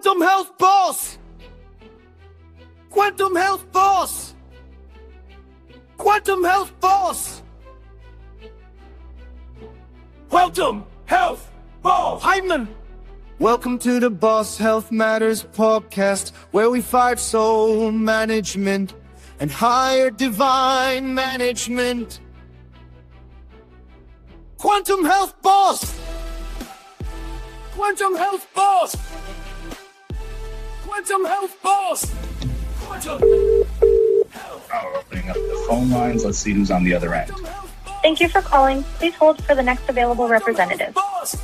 Quantum Health Boss! Quantum Health Boss! Quantum Health Boss! Quantum Health Boss! Hyman! Welcome to the Boss Health Matters podcast, where we fight soul management and higher divine management. Quantum Health Boss! Quantum Health Boss! Quantum Health Boss! Quantum Health. Now we're opening up the phone lines. Let's see who's on the other end. Thank you for calling. Please hold for the next available representative. Quantum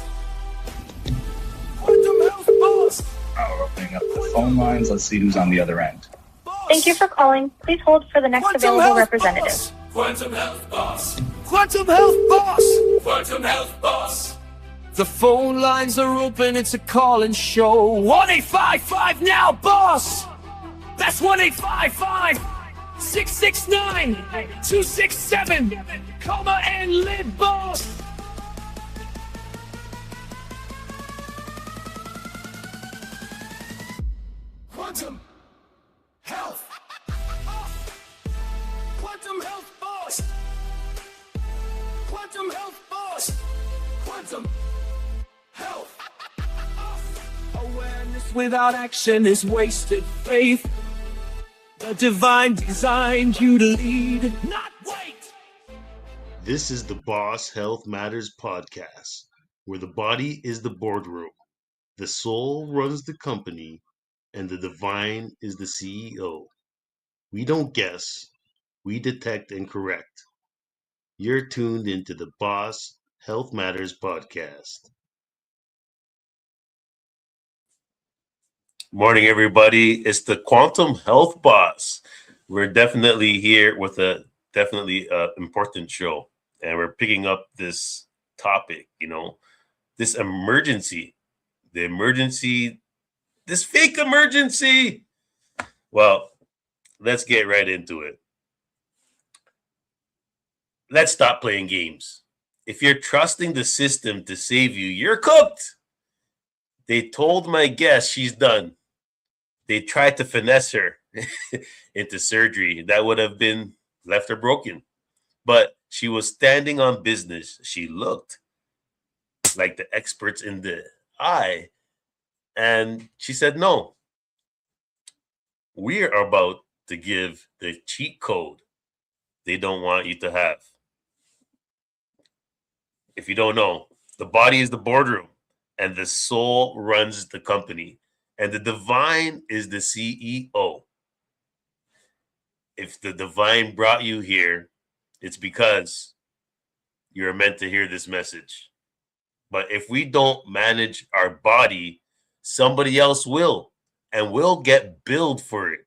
Health Boss! Now we're opening up the phone lines. Let's see who's on the other end. Thank you for calling. Please hold for the next Quantum available Health representative. Boss! Quantum Health Boss! Quantum Health Boss! Quantum Health Boss! The phone lines are open, it's a call-in show. 1-855 now, boss! That's 1-855-669-267. Comma and live, boss! Quantum Health! Quantum Health Boss! Quantum Health Boss! Quantum Health! Awareness without action is wasted faith. The divine designed you to lead, not wait! This is the Boss Health Matters podcast, where the body is the boardroom, the soul runs the company, and the divine is the CEO. We don't guess, we detect and correct. You're tuned into the Boss Health Matters podcast. Morning, everybody. It's the Quantum Health Boss. We're definitely here with a important show, and we're picking up this topic, this emergency, this fake emergency. Well, let's get right into it. Let's stop playing games. If you're trusting the system to save you, you're cooked. They told my guest she's done. They tried to finesse her into surgery that would have been left her broken. But she was standing on business. She looked like the experts in the eye. And she said, no, we are about to give the cheat code they don't want you to have. If you don't know, the body is the boardroom and the soul runs the company and the divine is the CEO. If the divine brought you here, it's because you're meant to hear this message. But if we don't manage our body, somebody else will, and we'll get billed for it.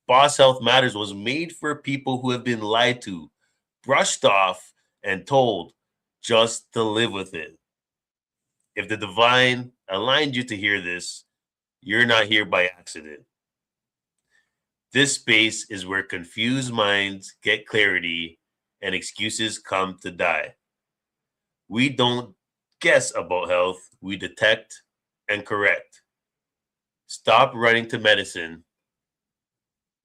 Boss Health Matters was made for people who have been lied to, brushed off, and told just to live with it. If the divine aligned you to hear this, you're not here by accident. This space is where confused minds get clarity and excuses come to die. We don't guess about health, we detect and correct. Stop running to medicine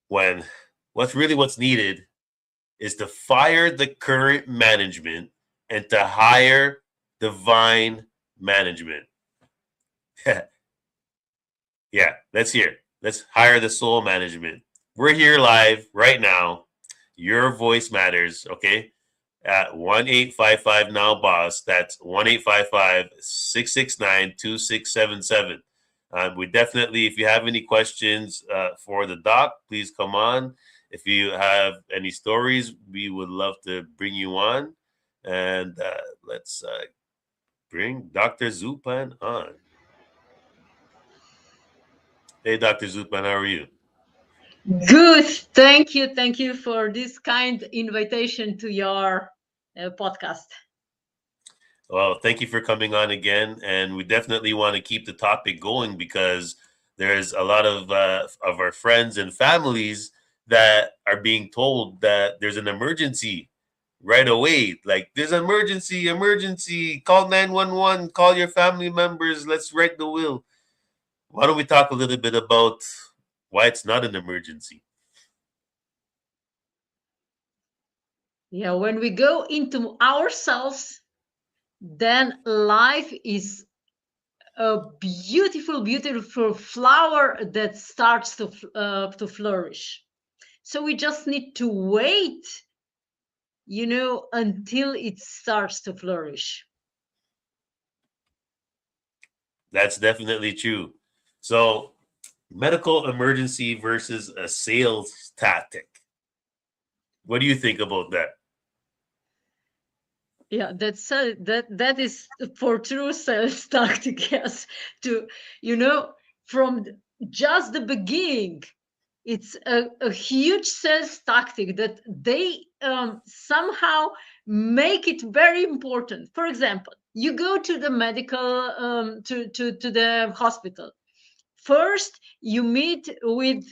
when what's needed is to fire the current management and to hire divine management. Yeah, let's hire the soul management. We're here live right now. Your voice matters, okay? At 1-855 now boss. That's 1-855-669-2677. We definitely, if you have any questions for the doc, please come on. If you have any stories, we would love to bring you on. And let's bring Dr. Zupan on. Hey, Dr. Zupan, how are you? Good. Thank you. Thank you for this kind invitation to your podcast. Well, thank you for coming on again. And we definitely want to keep the topic going because there's a lot of our friends and families that are being told that there's an emergency right away. Like, there's an emergency, call 911, call your family members, let's write the will. why don't we talk a little bit about why it's not an emergency? Yeah, when we go into ourselves, then life is a beautiful, beautiful flower that starts to flourish. So we just need to wait, until it starts to flourish. That's definitely true. So, medical emergency versus a sales tactic. What do you think about that? Yeah, that is for true sales tactic. Yes, to from just the beginning, it's a huge sales tactic that they somehow make it very important. For example, you go to the medical to the hospital. First, you meet with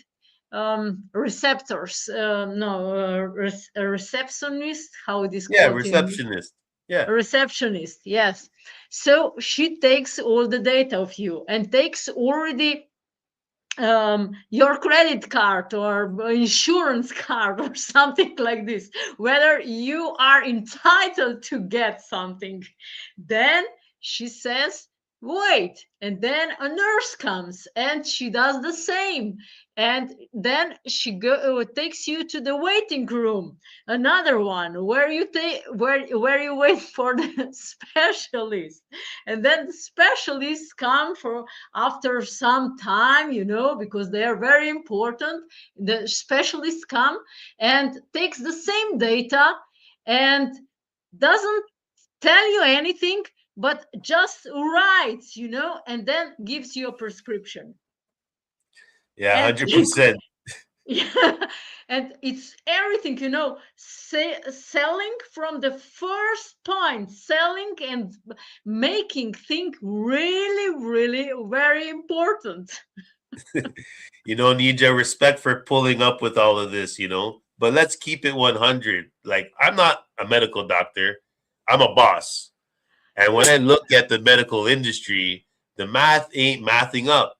receptors. No, a receptionist. How it is Yeah, called in receptionist. Yeah. a receptionist? Yes. So she takes all the data of you and takes already your credit card or insurance card or something like this, whether you are entitled to get something. Then she says, wait, and then a nurse comes and she does the same, and then she takes you to the waiting room, another one where you take where you wait for the specialist, and then the specialists come for after some time, because they are very important. The specialists come and takes the same data and doesn't tell you anything, but just writes, and then gives you a prescription. Yeah, And 100%. yeah, and it's everything, selling from the first point, selling and making things really, really very important. Neja, respect for pulling up with all of this, but let's keep it 100. Like, I'm not a medical doctor, I'm a boss. And when I look at the medical industry, the math ain't mathing up.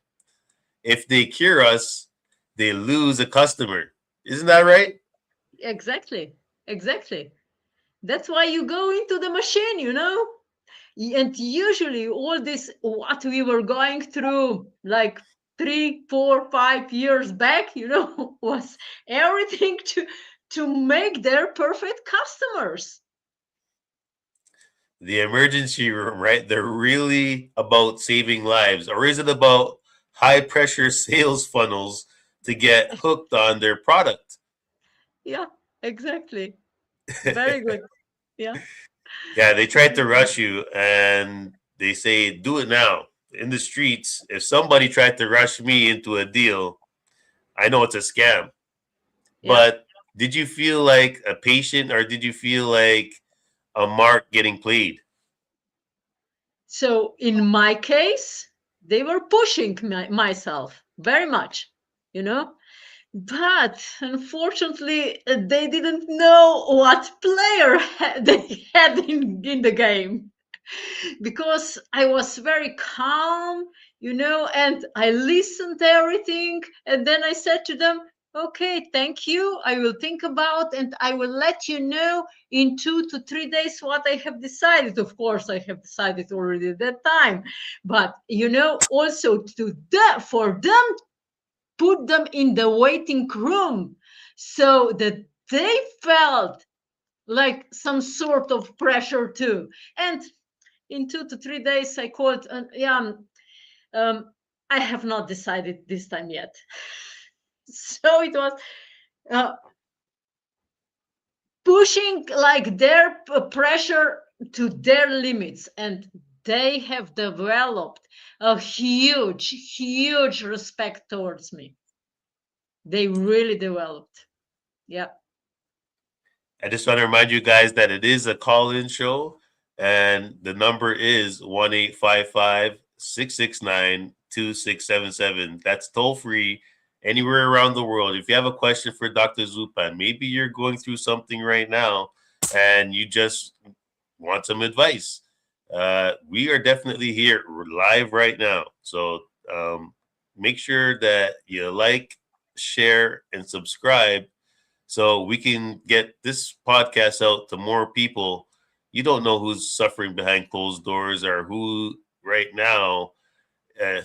If they cure us, they lose a customer. Isn't that right? Exactly. That's why you go into the machine, and usually all this what we were going through like 3, 4, 5 years back, was everything to make their perfect customers. The emergency room, right? They're really about saving lives. Or is it about high pressure sales funnels to get hooked on their product? Yeah, exactly. Very good. Yeah. Yeah, they tried to rush you and they say, do it now. In the streets, if somebody tried to rush me into a deal, I know it's a scam. Yeah. But did you feel like a patient or did you feel like a mark getting played? So in my case, they were pushing myself very much, but unfortunately, they didn't know what player they had in the game, because I was very calm, and I listened to everything. And then I said to them, okay, thank you. I will think about and I will let you know in 2 to 3 days what I have decided. Of course, I have decided already at that time. But, also for them, put them in the waiting room so that they felt like some sort of pressure too. And in 2 to 3 days, I called, I have not decided this time yet. So it was uh, pushing like their pressure to their limits, and they have developed a huge, huge respect towards me. They really developed. Yeah. I just want to remind you guys that it is a call-in show, and the number is 1-855-669-2677. That's toll-free anywhere around the world. If you have a question for Dr. Zupan, maybe you're going through something right now and you just want some advice. We are definitely here live right now. So make sure that you like, share, and subscribe so we can get this podcast out to more people. You don't know who's suffering behind closed doors or who right now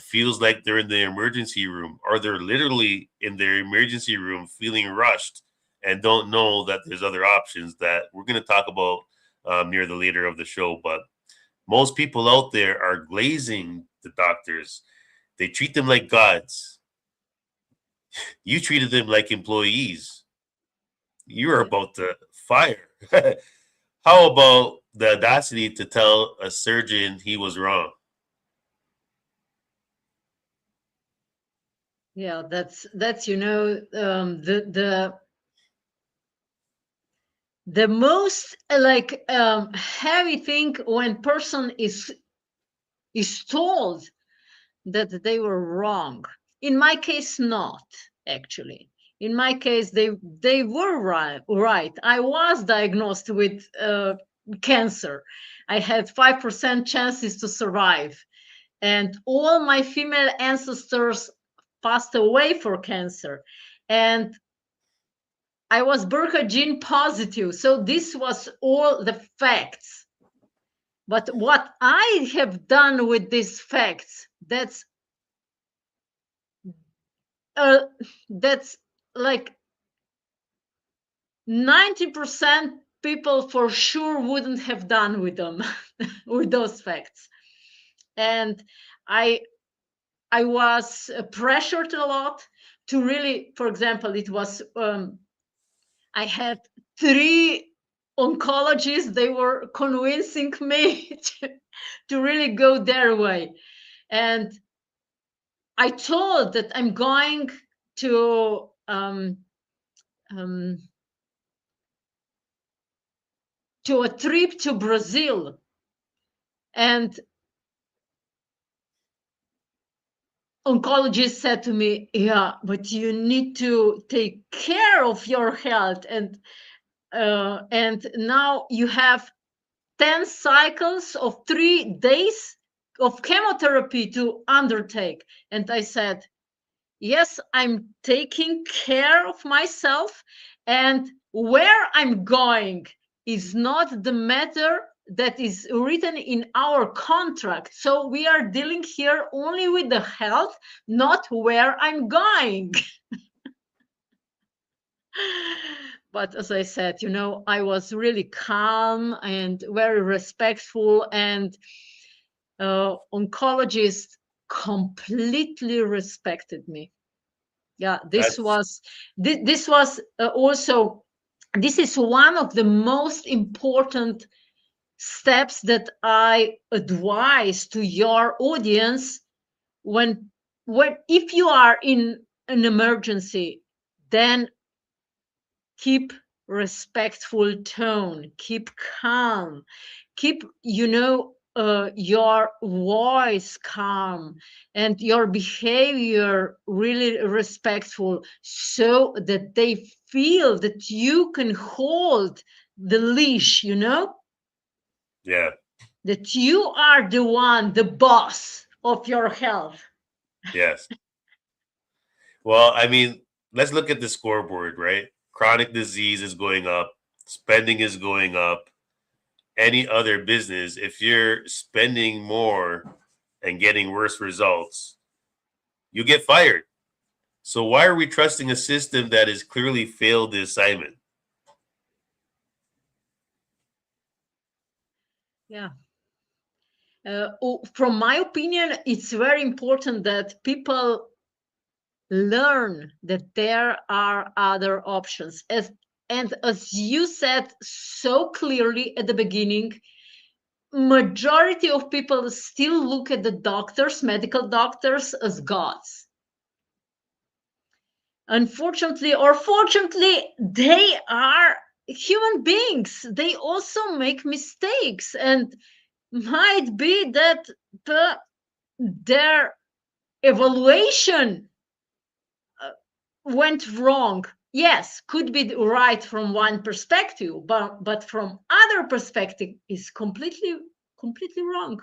feels like they're in the emergency room, or they're literally in their emergency room feeling rushed and don't know that there's other options that we're going to talk about near the later of the show. But most people out there are glazing the doctors. They treat them like gods. You treated them like employees. You're about to fire. How about the audacity to tell a surgeon he was wrong? Yeah, that's the most like heavy thing when person is told that they were wrong. In my case, not actually. In my case, they were right. I was diagnosed with cancer. I had 5% chances to survive, and all my female ancestors passed away for cancer, and I was BRCA gene positive. So this was all the facts. But what I have done with these facts, that's like 90% people for sure wouldn't have done with them, with those facts. And I was pressured a lot to really, for example, it was I had 3 oncologists. They were convincing me to really go their way. And I told that I'm going to a trip to Brazil. And oncologist said to me, yeah, but you need to take care of your health. And now you have 10 cycles of 3 days of chemotherapy to undertake. And I said, yes, I'm taking care of myself, and where I'm going is not the matter that is written in our contract. So we are dealing here only with the health, not where I'm going. But as I said, I was really calm and very respectful, and oncologists completely respected me. Yeah, this was also, this is one of the most important steps that I advise to your audience when if you are in an emergency, then keep respectful tone, keep calm, keep your voice calm, and your behavior really respectful, so that they feel that you can hold the leash, Yeah. that you are the one, the boss of your health. Yes. Well, I mean, let's look at the scoreboard, right? Chronic disease is going up, spending is going up. Any other business, if you're spending more and getting worse results, you get fired. So why are we trusting a system that has clearly failed the assignment? Yeah. From my opinion, it's very important that people learn that there are other options. And as you said so clearly at the beginning, majority of people still look at the doctors, medical doctors, as gods. Unfortunately or fortunately, they are human beings. They also make mistakes, and might be that their evaluation went wrong. Yes, could be right from one perspective, but from other perspective is completely wrong.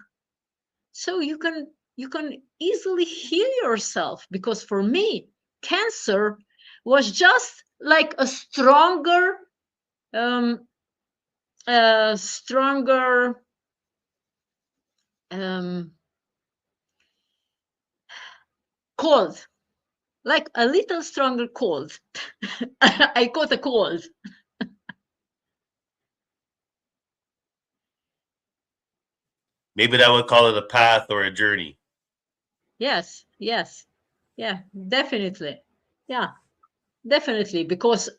So you can you can easily heal yourself. Because for me, cancer was just like a stronger um, stronger cold, like a little stronger cold. I caught a cold. Maybe that would call it a path or a journey. Yes, yes, yeah, definitely. Yeah, definitely. Because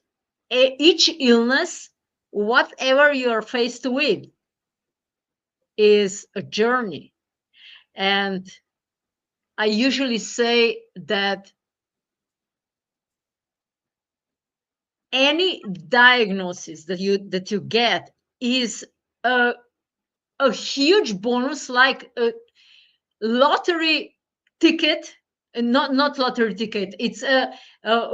each illness, whatever you're faced with, is a journey. And I usually say that any diagnosis that you get is a, a huge bonus, like a lottery ticket. Not lottery ticket, it's a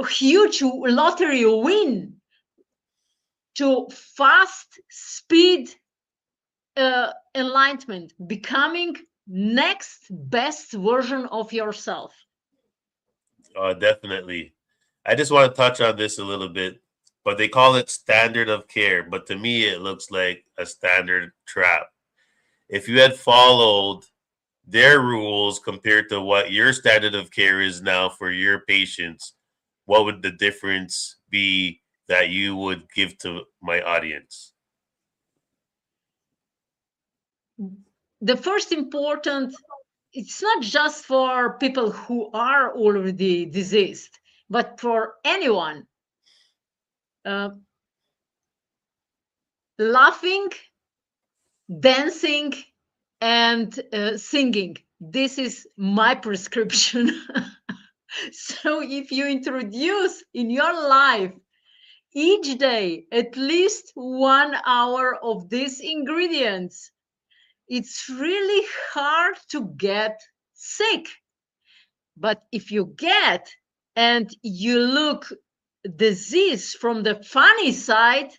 huge lottery win to fast speed enlightenment, becoming next best version of yourself. Definitely. I just want to touch on this a little bit, but they call it standard of care. But to me, it looks like a standard trap. If you had followed their rules compared to what your standard of care is now for your patients, what would the difference be that you would give to my audience? The first important, it's not just for people who are already diseased, but for anyone. Uh, Laughing, dancing, and singing. This is my prescription. So if you introduce in your life each day at least 1 hour of these ingredients, it's really hard to get sick. But if you get and you look disease from the funny side,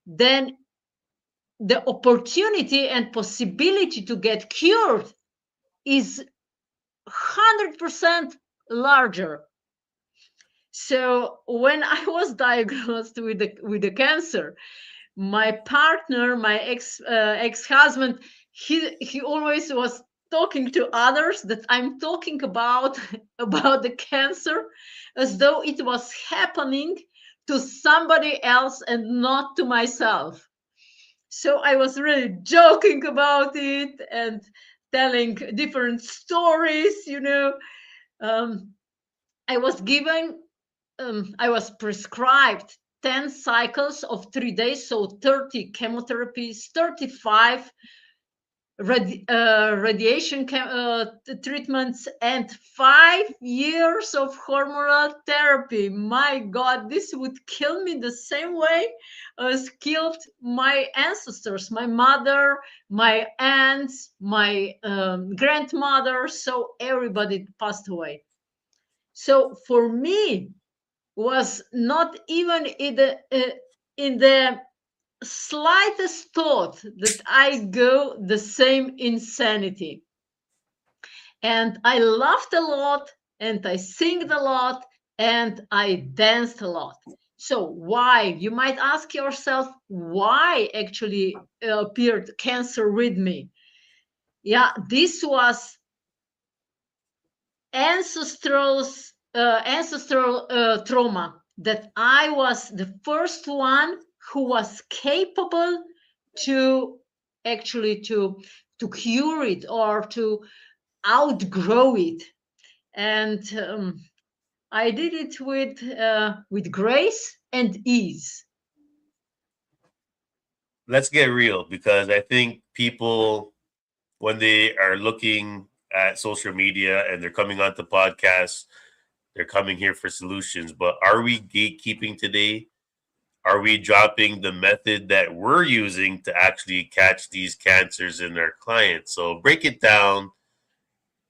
then the opportunity and possibility to get cured is 100% larger. So when I was diagnosed with the cancer, my partner, my ex-husband, he always was talking to others that I'm talking about about the cancer as though it was happening to somebody else and not to myself. So I was really joking about it and telling different stories, I was given, I was prescribed 10 cycles of 3 days, so 30 chemotherapies, 35 radiation treatments, and 5 years of hormonal therapy. My God, this would kill me the same way as killed my ancestors, my mother, my aunts, my grandmother. So everybody passed away. So for me, was not even in the slightest thought that I go the same insanity. And I laughed a lot, and I singed a lot, and I danced a lot. So why? You might ask yourself, why actually appeared cancer with me? Yeah, this was ancestral trauma, that I was the first one who was capable to actually to cure it or to outgrow it. And I did it with grace and ease. Let's get real, because I think people, when they are looking at social media and they're coming onto podcasts, they're coming here for solutions. But are we gatekeeping today? Are we dropping the method that we're using to actually catch these cancers in our clients? So break it down.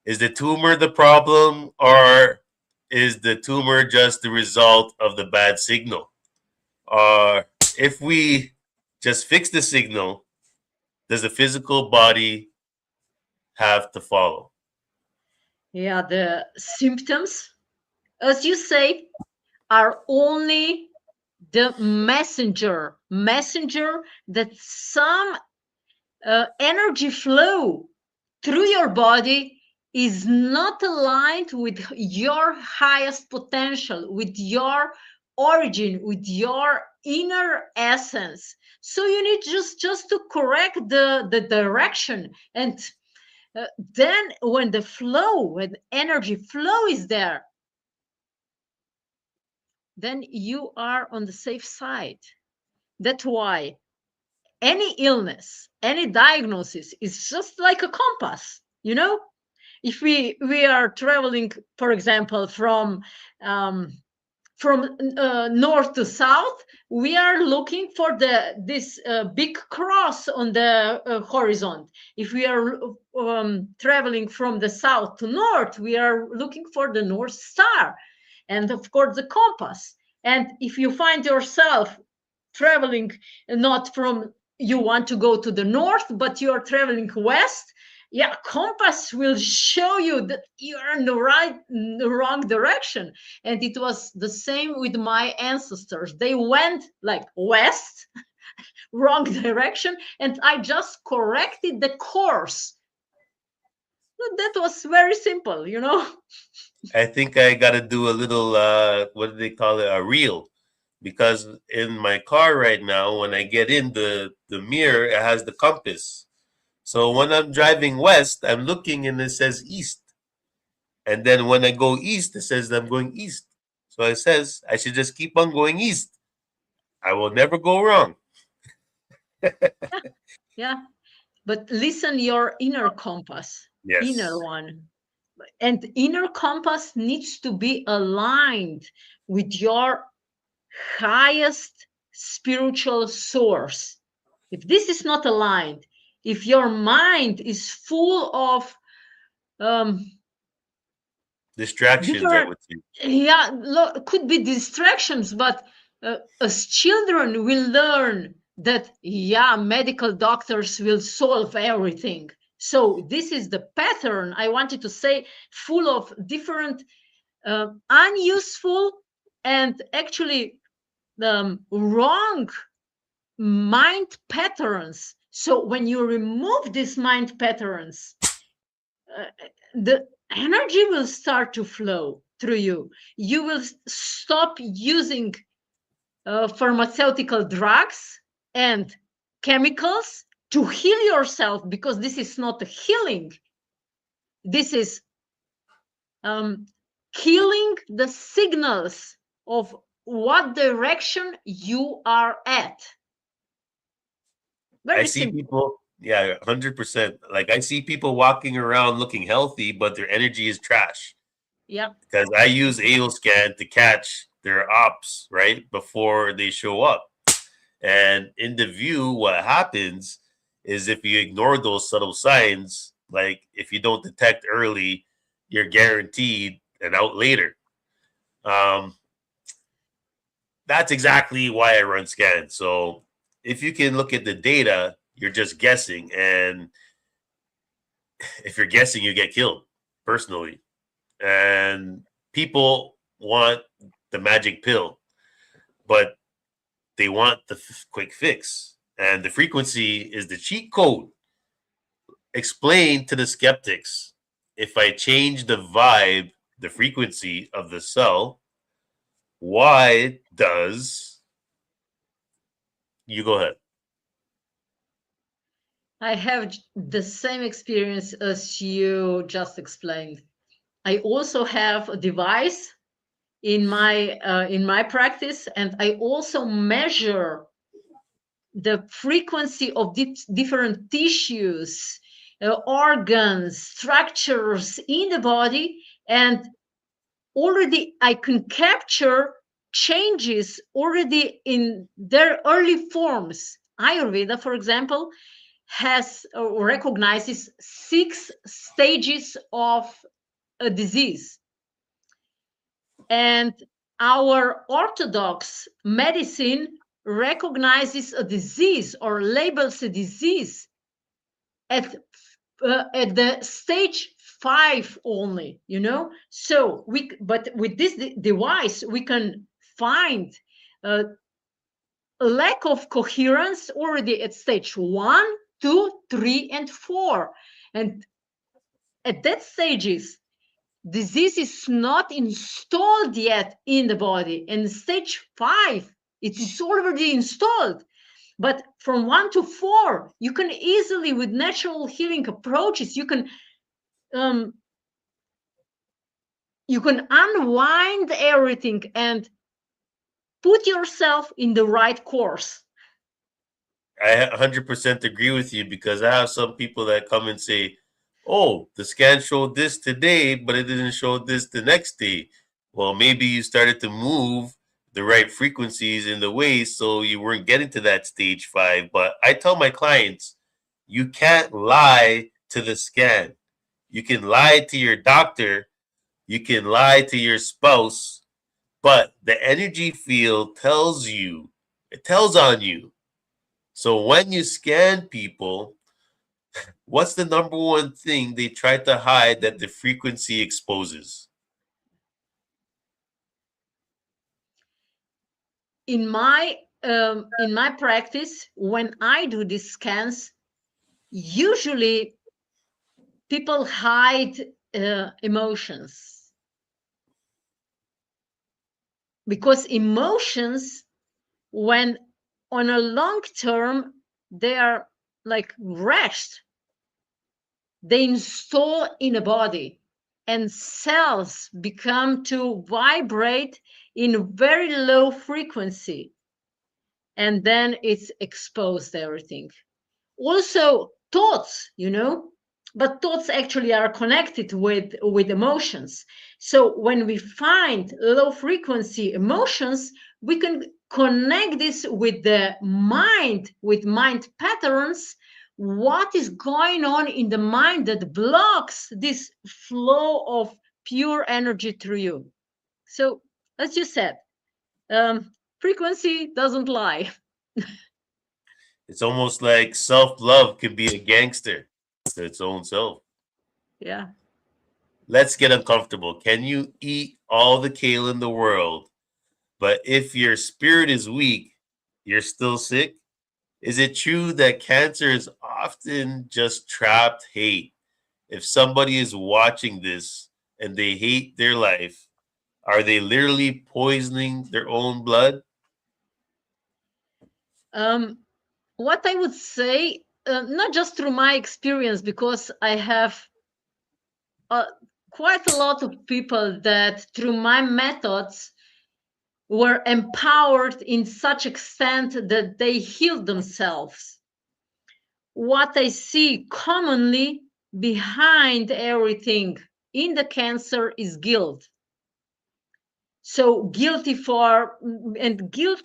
Is the tumor the problem, or is the tumor just the result of the bad signal? If we just fix the signal, does the physical body have to follow? Yeah, the symptoms, as you say, are only the messenger that some energy flow through your body is not aligned with your highest potential, with your origin, with your inner essence. So you need just to correct the direction. And then when the flow, when energy flow is there, then you are on the safe side. That's why any illness, any diagnosis is just like a compass, you know? If we are traveling, for example, um, from north to south, we are looking for this big cross on the horizon. If we are traveling from the south to north, we are looking for the North Star, and of course the compass. And if you find yourself traveling not from, you want to go to the north, but you are traveling west, yeah, compass will show you that you are in the wrong direction. And it was the same with my ancestors. They went like west, wrong direction, and I just corrected the course. That was very simple, you know. I think I got to do a little, what do they call it? A reel. Because in my car right now, when I get in the mirror, it has the compass. So when I'm driving west, I'm looking and it says east. And then when I go east, it says I'm going east. So it says I should just keep on going east. I will never go wrong. Yeah, but listen, your inner compass, inner Yes. one. And inner compass needs to be aligned with your highest spiritual source. If this is not aligned, if your mind is full of um, Distractions, I different, would say. yeah, could be distractions, but as children we learn that, yeah, medical doctors will solve everything. So this is the pattern I wanted to say, full of different unuseful and actually wrong mind patterns. So when you remove these mind patterns, uh, the energy will start to flow through you. You will stop using pharmaceutical drugs and chemicals to heal yourself, because this is not a healing. This is killing the signals of what direction you are at. I Very see simple. people, yeah, 100%. Like I see people walking around looking healthy, but their energy is trash. Yeah. Because I use AO scan to catch their ops right before they show up. And in the view, what happens is if you ignore those subtle signs, like if you don't detect early, you're guaranteed an out later. Um, that's exactly why I run scans. So if you can look at the data, you're just guessing. And if you're guessing, you get killed personally. And people want the magic pill, but they want the quick fix. And the frequency is the cheat code. Explain to the skeptics, if I change the vibe, the frequency of the cell, why does, you go ahead. I have the same experience as you just explained. I also have a device in my practice, and I also measure the frequency of different tissues, organs, structures in the body, and already I can capture changes already in their early forms. Ayurveda, for example, has recognizes 6 stages of a disease, and our orthodox medicine recognizes a disease or labels a disease at the stage 5 only, you know. So but with this device we can find a lack of coherence already at stage 1, 2, 3, and 4. And at that stages, disease is not installed yet in the body. And stage 5, it is already installed. But from 1 to 4, you can easily, with natural healing approaches, you can unwind everything and put yourself in the right course. I 100% agree with you, because I have some people that come and say, oh, the scan showed this today, but it didn't show this the next day. Well, maybe you started to move the right frequencies in the ways, so you weren't getting to that stage 5. But I tell my clients, you can't lie to the scan. You can lie to your doctor, you can lie to your spouse, but the energy field tells you, it tells on you. So when you scan people, what's the number one thing they try to hide that the frequency exposes? In my practice, when I do these scans, usually people hide emotions, because emotions, when on a long term, they are like rushed. They install in a body, and cells become to vibrate in very low frequency, and then it's exposed everything. Also thoughts, you know, but thoughts actually are connected with emotions. So when we find low frequency emotions, we can connect this with the mind, with mind patterns. What is going on in the mind that blocks this flow of pure energy through you? So as you said, frequency doesn't lie. It's almost like self-love can be a gangster to its own self. Yeah. Let's get uncomfortable. Can you eat all the kale in the world, but if your spirit is weak, you're still sick? Is it true that cancer is often just trapped hate? If somebody is watching this and they hate their life, are they literally poisoning their own blood? What I would say, not just through my experience, because I have quite a lot of people that through my methods were empowered in such extent that they healed themselves. What I see commonly behind everything in the cancer is guilt. So guilt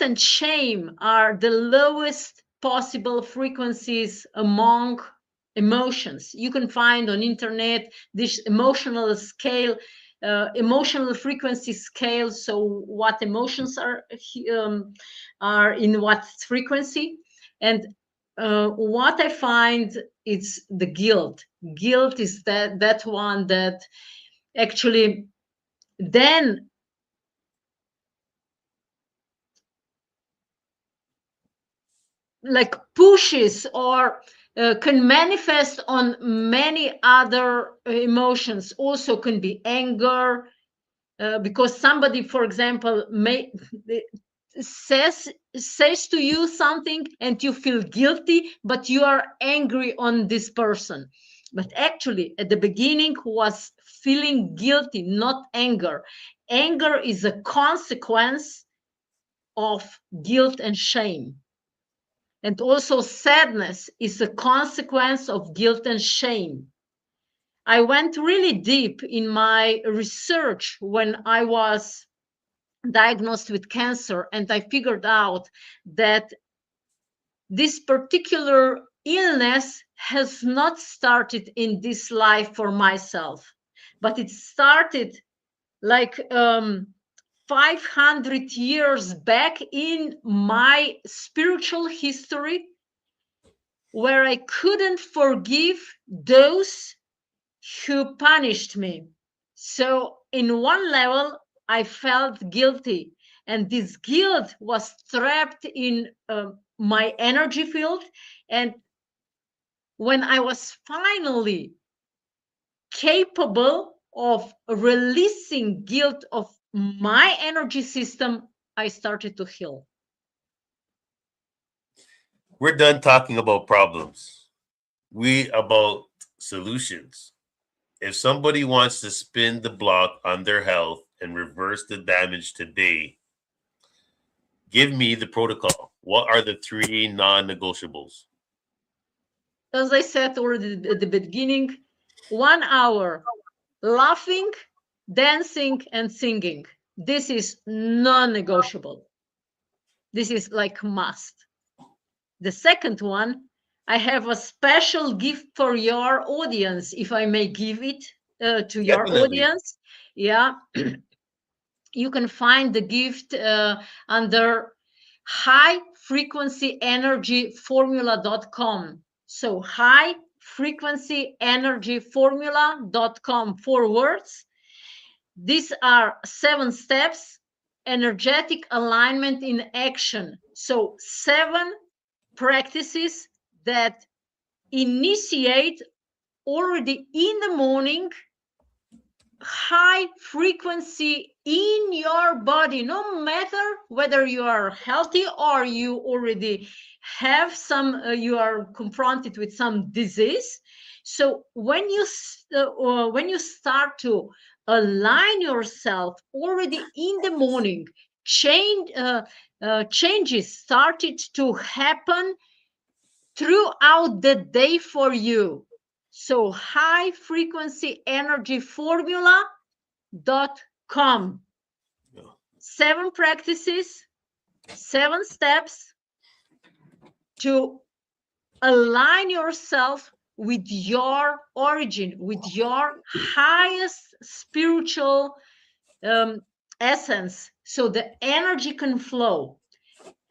and shame are the lowest possible frequencies among emotions. You can find on internet this emotional scale, emotional frequency scale. So what emotions are in what frequency, and what I find is the guilt. Guilt is that one that actually then like pushes or can manifest on many other emotions. Also can be anger, because somebody, for example, may says to you something and you feel guilty, but you are angry on this person, but actually at the beginning was feeling guilty, not anger. Anger is a consequence of guilt and shame. And also sadness is a consequence of guilt and shame. I went really deep in my research when I was diagnosed with cancer, and I figured out that this particular illness has not started in this life for myself, but it started like 500 years back in my spiritual history, where I couldn't forgive those who punished me. So in one level, I felt guilty, and this guilt was trapped in my energy field. And when I was finally capable of releasing guilt of my energy system, I started to heal. We're done talking about problems. We about solutions. If somebody wants to spin the block on their health and reverse the damage today, give me the protocol. What are the 3 non-negotiables? As I said already at the beginning, 1 hour laughing, dancing, and singing. This is non-negotiable. This is like must. The second one, I have a special gift for your audience, if I may give it to your Definitely. audience. Yeah. You can find the gift under highfrequencyenergyformula.com. So highfrequencyenergyformula.com, 4 words. These are 7 steps, energetic alignment in action. So 7 practices that initiate already in the morning high frequency in your body, no matter whether you are healthy or you already have some you are confronted with some disease. So when you start to align yourself already in the morning, changes started to happen throughout the day for you. So highfrequencyenergyformula.com. 7 practices, 7 steps to align yourself with your origin, with your highest spiritual essence, so the energy can flow.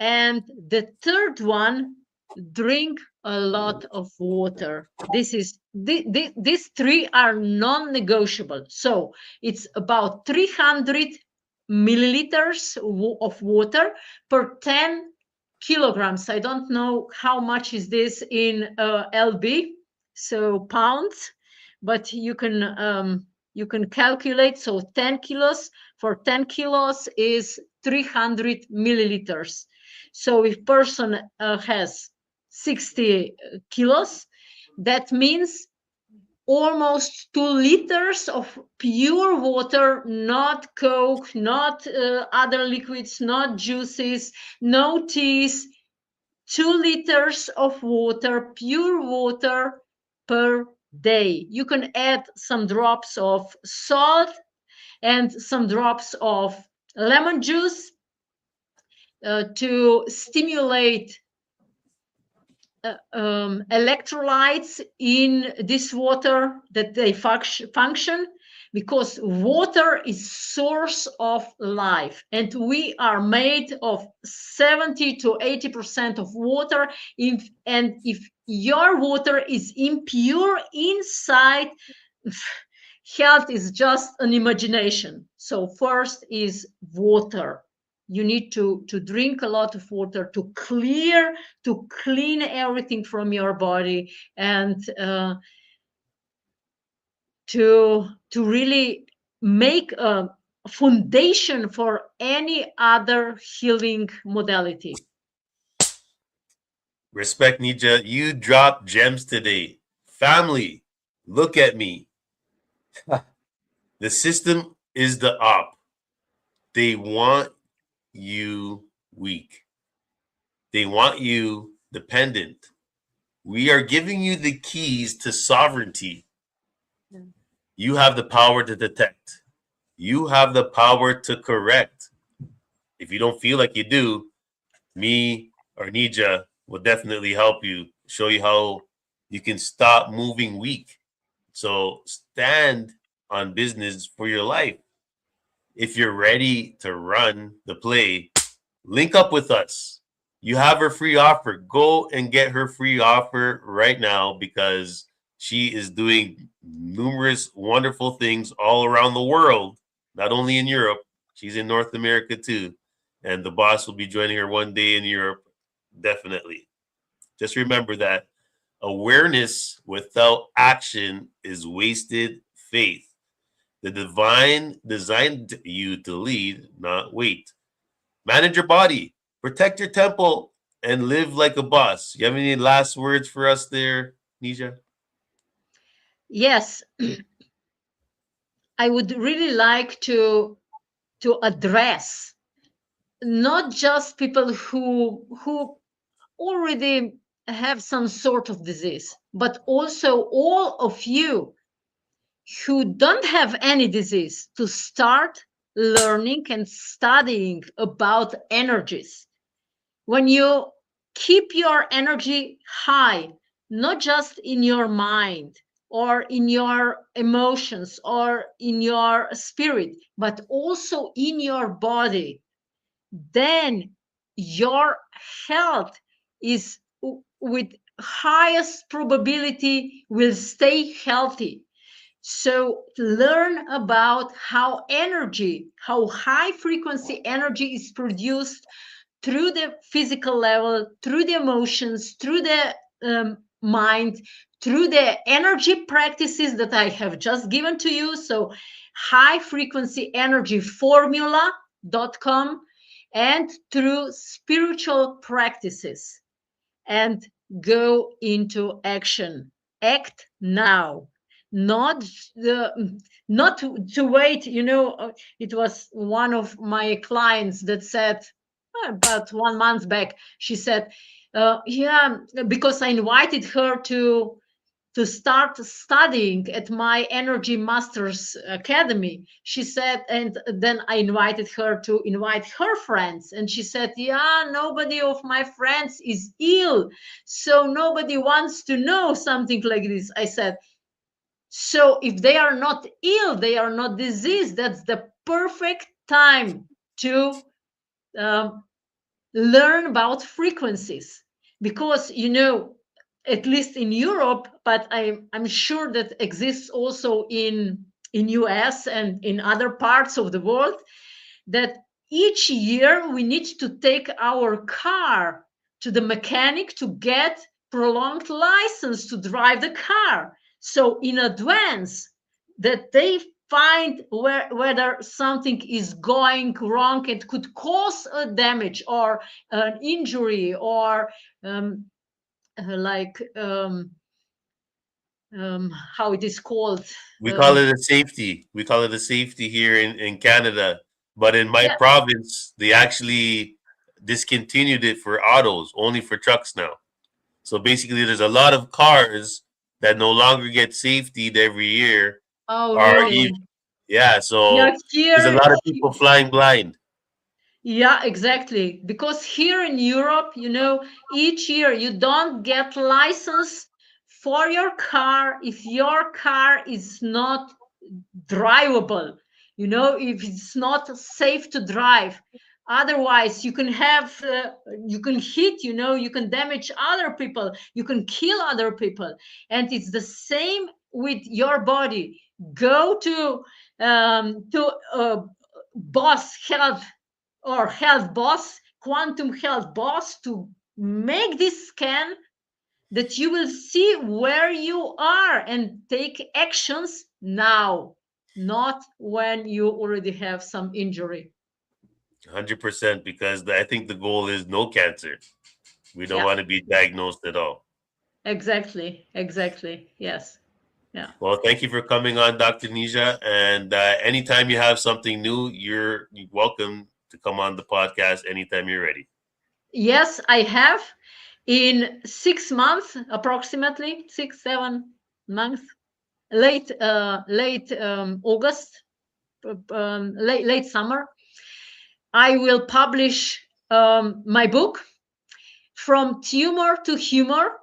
And the third one, drink a lot of water. These 3 are non-negotiable. So it's about 300 milliliters of water per 10 kilograms. I don't know how much is this in LB, so pounds, but you can calculate. So 10 kilos for 10 kilos is 300 milliliters. So if person has 60 kilos, that means almost 2 liters of pure water, not Coke, not other liquids, not juices, no teas. 2 liters of water, pure water per day. You can add some drops of salt and some drops of lemon juice to stimulate electrolytes in this water, that they function, because water is source of life, and we are made of 70 to 80% of water. And if your water is impure inside, health is just an imagination. So first is water. You need to drink a lot of water to clean everything from your body, and to really make a foundation for any other healing modality. Respect, Neja. You dropped gems today. Family, look at me. The system is the op. They want you weak. They want you dependent. We are giving you the keys to sovereignty. You have the power to detect. You have the power to correct. If you don't feel like you do, me or Neja will definitely help you, show you how you can stop moving weak. So stand on business for your life. If you're ready to run the play, link up with us. You have her free offer. Go and get her free offer right now, because She is doing numerous wonderful things all around the world, not only in Europe. She's in North America too. And the boss will be joining her one day in Europe, definitely. Just remember that awareness without action is wasted faith. The divine designed you to lead, not wait. Manage your body, protect your temple, and live like a boss. You have any last words for us there, Neja? Yes, I would really like to address not just people who already have some sort of disease, but also all of you who don't have any disease to start learning and studying about energies. When you keep your energy high, not just in your mind or in your emotions or in your spirit, but also in your body, then your health is with highest probability will stay healthy. So learn about how energy, how high frequency energy is produced through the physical level, through the emotions, through the mind, through the energy practices that I have just given to you. So high frequency energy formula.com, and through spiritual practices, and go into action. Act now, not the not to wait. It was one of my clients that said, about 1 month back, she said, yeah, because I invited her to start studying at my Energy Masters Academy. She said, and then I invited her to invite her friends. And she said, yeah, nobody of my friends is ill. So nobody wants to know something like this. I said, so if they are not ill, they are not diseased. That's the perfect time to um, learn about frequencies, because at least in Europe, but I'm sure that exists also in US and in other parts of the world, that each year we need to take our car to the mechanic to get prolonged license to drive the car. So in advance, that they find whether something is going wrong and could cause a damage or an injury, or like how it is called. We call it a safety. We call it a safety here in Canada. But in my Yeah. province, they actually discontinued it for autos, only for trucks now. So basically, there's a lot of cars that no longer get safetied every year. Oh, Or really? even, yeah, Yeah, so there's a here. lot of people flying blind. Yeah, exactly. Because here in Europe, each year you don't get license for your car if your car is not drivable, if it's not safe to drive. Otherwise, you can have, you can hit, you can damage other people, you can kill other people. And it's the same with your body. Go to boss health, or health boss, quantum health boss, to make this scan, that you will see where you are and take actions now, not when you already have some injury. 100%, because I think the goal is no cancer. We don't Yeah, want to be diagnosed at all. exactly. Yes. Yeah. Well, thank you for coming on, Dr. Neja. And anytime you have something new, you're welcome to come on the podcast anytime you're ready. Yes, I have. In 6 months, approximately 6, 7 months, late August, late summer, I will publish my book, From Tumor to Humor: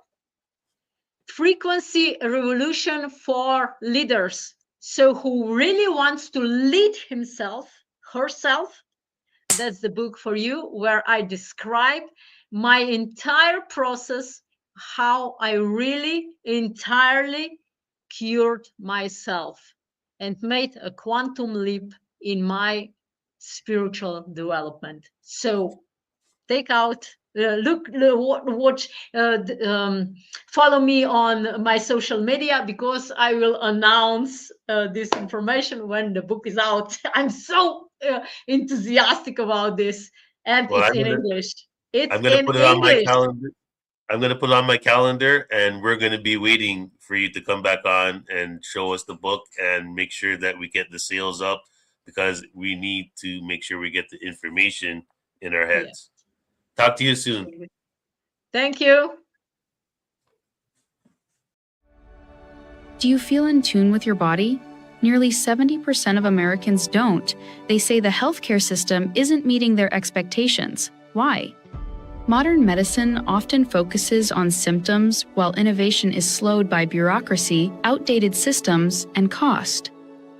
Frequency Revolution for Leaders. So who really wants to lead himself, herself, that's the book for you, where I describe my entire process, how I really entirely cured myself and made a quantum leap in my spiritual development. So take out, watch, follow me on my social media, because I will announce this information when the book is out. I'm so enthusiastic about this, and Well, it's in English. It's I'm gonna in put it on my English. calendar. I'm gonna put it on my calendar, and we're gonna be waiting for you to come back on and show us the book and make sure that we get the sales up, because we need to make sure we get the information in our heads. Talk to you soon. Thank you. Do you feel in tune with your body? Nearly 70% of Americans don't. They say the healthcare system isn't meeting their expectations. Why? Modern medicine often focuses on symptoms, while innovation is slowed by bureaucracy, outdated systems, and cost.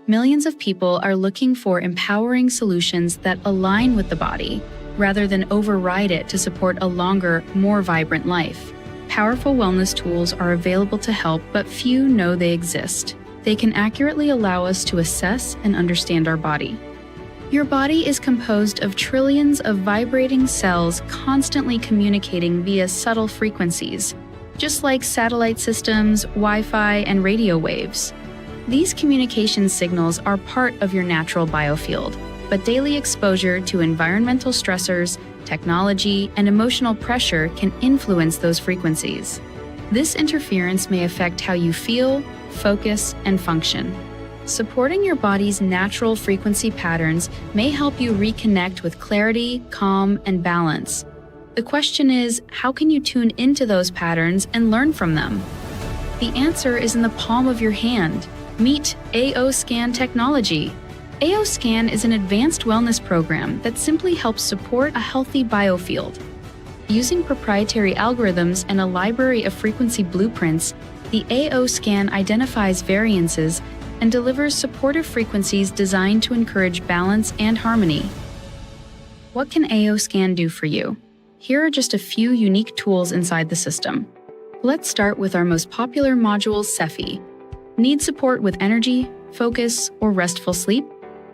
Millions of people are looking for empowering solutions that align with the body, rather than override it to support a longer, more vibrant life. Powerful wellness tools are available to help, but few know they exist. They can accurately allow us to assess and understand our body. Your body is composed of trillions of vibrating cells constantly communicating via subtle frequencies, just like satellite systems, Wi-Fi, and radio waves. These communication signals are part of your natural biofield, but daily exposure to environmental stressors, technology, and emotional pressure can influence those frequencies. This interference may affect how you feel, focus, and function. Supporting your body's natural frequency patterns may help you reconnect with clarity, calm, and balance. The question is, how can you tune into those patterns and learn from them? The answer is in the palm of your hand. Meet AO Scan technology. AO Scan is an advanced wellness program that simply helps support a healthy biofield. Using proprietary algorithms and a library of frequency blueprints, the AO Scan identifies variances and delivers supportive frequencies designed to encourage balance and harmony. What can AO Scan do for you? Here are just a few unique tools inside the system. Let's start with our most popular module, Cephi. Need support with energy, focus, or restful sleep?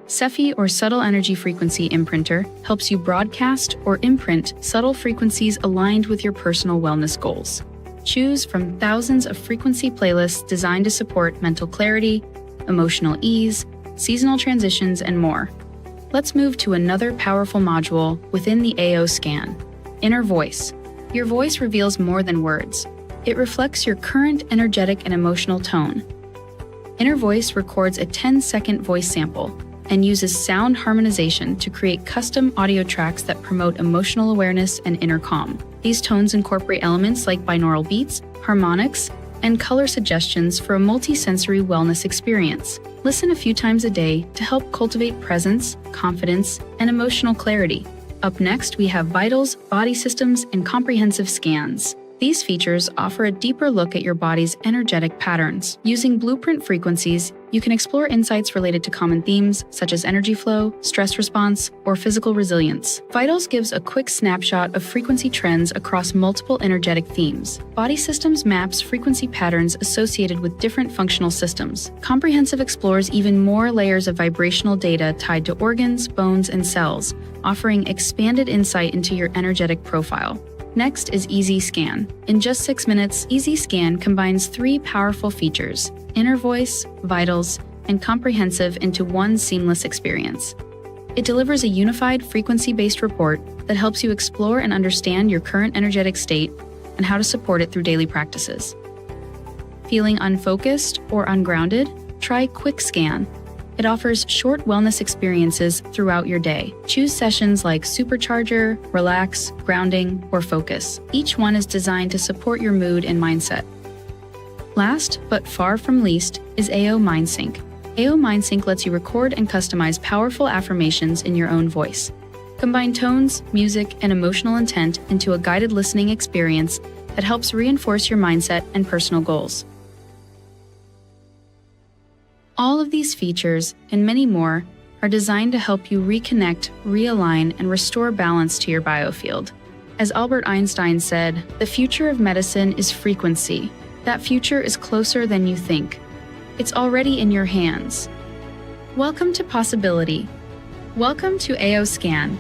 Cephi, or Subtle Energy Frequency Imprinter, helps you broadcast or imprint subtle frequencies aligned with your personal wellness goals. Choose from thousands of frequency playlists designed to support mental clarity, emotional ease, seasonal transitions, and more. Let's move to another powerful module within the AO Scan, Inner Voice. Your voice reveals more than words. It reflects your current energetic and emotional tone. Inner Voice records a 10-second voice sample and uses sound harmonization to create custom audio tracks that promote emotional awareness and inner calm. These tones incorporate elements like binaural beats, harmonics, and color suggestions for a multi-sensory wellness experience. Listen a few times a day to help cultivate presence, confidence, and emotional clarity. Up next, we have vitals, body systems, and comprehensive scans. These features offer a deeper look at your body's energetic patterns. Using blueprint frequencies, you can explore insights related to common themes such as energy flow, stress response, or physical resilience. Vitals gives a quick snapshot of frequency trends across multiple energetic themes. Body Systems maps frequency patterns associated with different functional systems. Comprehensive explores even more layers of vibrational data tied to organs, bones, and cells, offering expanded insight into your energetic profile. Next is Easy Scan. In just 6 minutes, Easy Scan combines 3 powerful features: Inner Voice, Vitals, and Comprehensive into one seamless experience. It delivers a unified frequency-based report that helps you explore and understand your current energetic state and how to support it through daily practices. Feeling unfocused or ungrounded? Try Quick Scan. It offers short wellness experiences throughout your day. Choose sessions like Supercharger, Relax, Grounding, or Focus. Each one is designed to support your mood and mindset. Last, but far from least, is AO MindSync. AO MindSync lets you record and customize powerful affirmations in your own voice. Combine tones, music, and emotional intent into a guided listening experience that helps reinforce your mindset and personal goals. All of these features, and many more, are designed to help you reconnect, realign, and restore balance to your biofield. As Albert Einstein said, "The future of medicine is frequency. That future is closer than you think." It's already in your hands. Welcome to Possibility. Welcome to AO Scan.